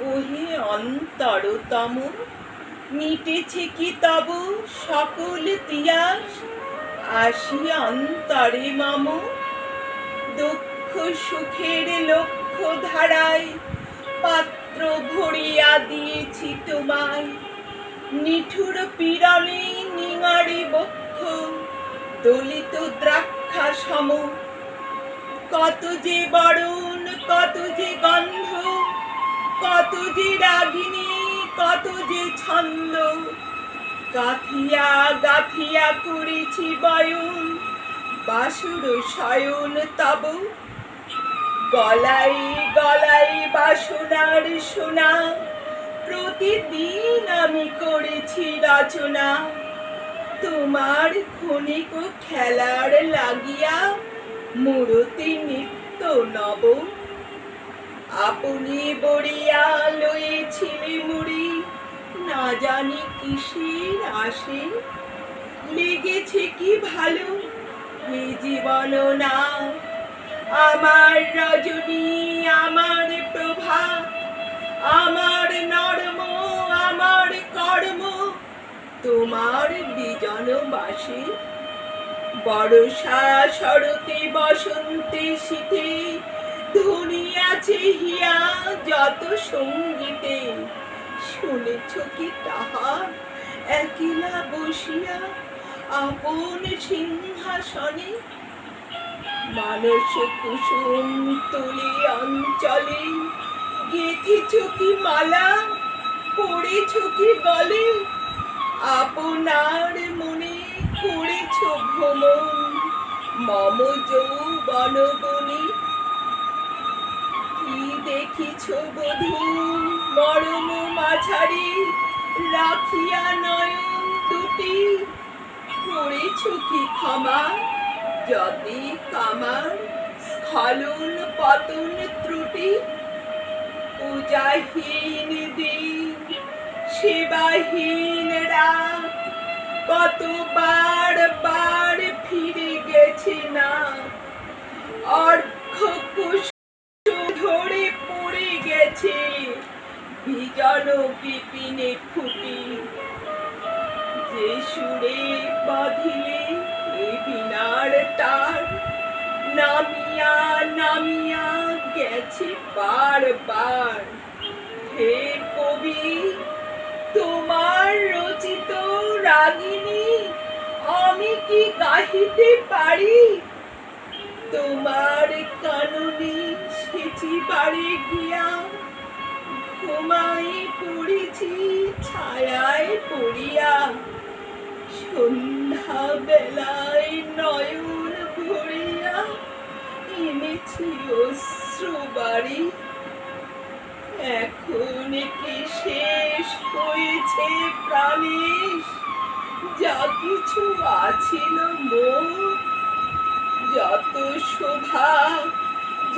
ওহে অন্তরতম, মিটেছে কি তব সকল তিয়াস? আসি অন্তরে মম, দুঃখ সুখের লক্ষ্য ধারায় পাত্র ভরিয়া দিয়েছি তোমায়। নিঠুর পীড়নে নিঙারি বক্ষ দলিত দ্রাক্ষা সম, কত যে বরণ, কত যে গন্ধ, কত যে রাগিনী, কত যে ছন্দ, গাথিয়া গাথিয়া করেছি বয়ন বাসুর শয়ন তব। গলায় গলায় বাসনার সোনা, প্রতিদিন আমি করেছি রচনা। তোমার ক্ষণিক খেলার লাগিয়া মূরতি নিত্য নব। আপনি বড়িয়া লয়েছিলে মুড়ি, না জানি কিসের আসে। লেগেছে কি ভালো হে জীবন না, আমার রজনী, আমার প্রভা, আমার নর্ম, আমার কর্ম তোমার বিজন বাসে। বর্ষা শরতে বসন্তে শীতে ধনিয়াছে হিয়া যত সঙ্গীতে। শুনেছ কি তাহা একলা বসিয়া আপন সিংহাসনে? মানস কুসুম তুলি অঞ্চলে গেথেছ কি মালা, পড়েছ কি গলে? আপনার মনে করেছ ভ্রমণ মম যৌবন বনে। কি দেখিছ বধূ মরম মাঝারি, রাখিয়া নয়ন দুটি? করেছ কি ক্ষমা যতি কামার স্খলন পতন ত্রুটি? পূজাহীন দিন, সেবাহীন রাত, কতবার বার ফিরে গেছে না। অর্ঘ্য কুসুম ধরে পড়ে গেছে বিজন বিপিনে ফুটি। যে সুরে বাঁধিলে এ বীণার তার, নামিয়া নামিয়া গেছে বারবার। হে কবি, তোমার রচিত রাগিনী আমি কি গাহিতে পারি? তোমার কাননে সেচিবারে গিয়া ঘুমাই পড়েছি ছায়ায় পড়িয়া। সন্ধ্যা বেলায় নয়ন ভরিয়া এনেছি অশ্রুবারি। এখন কি শেষ হয়েছে প্রাণেশ যা কিছু আছিল মোর? যত শোভা,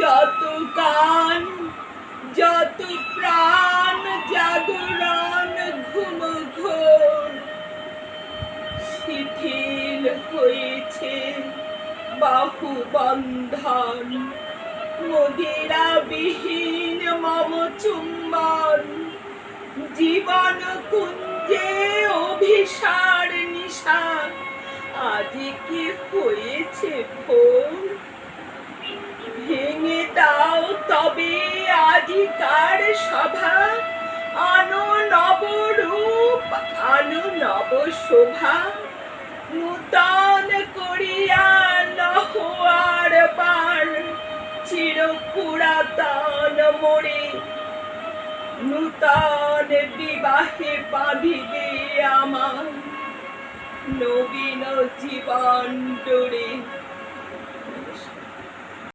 যত গান, যত প্রাণ জাগরণ ঘুম ঘোর শিথিল হয়েছে বাহু বন্ধন। মদিরা বিহীন মম চুম্বন, জীবন কুঞ্জে অভিসার নিশা আজ কি হয়েছে ভোর? ভেঙে দাও তবে আজিকার সভা, আনো নবরূপ, আনো নব শোভা। নূতন করিয়া লহ আর বার চির পুরাতন মোরে। নূতন বিবাহে বাঁধিবে আমার নবীন জীবন ডোরে।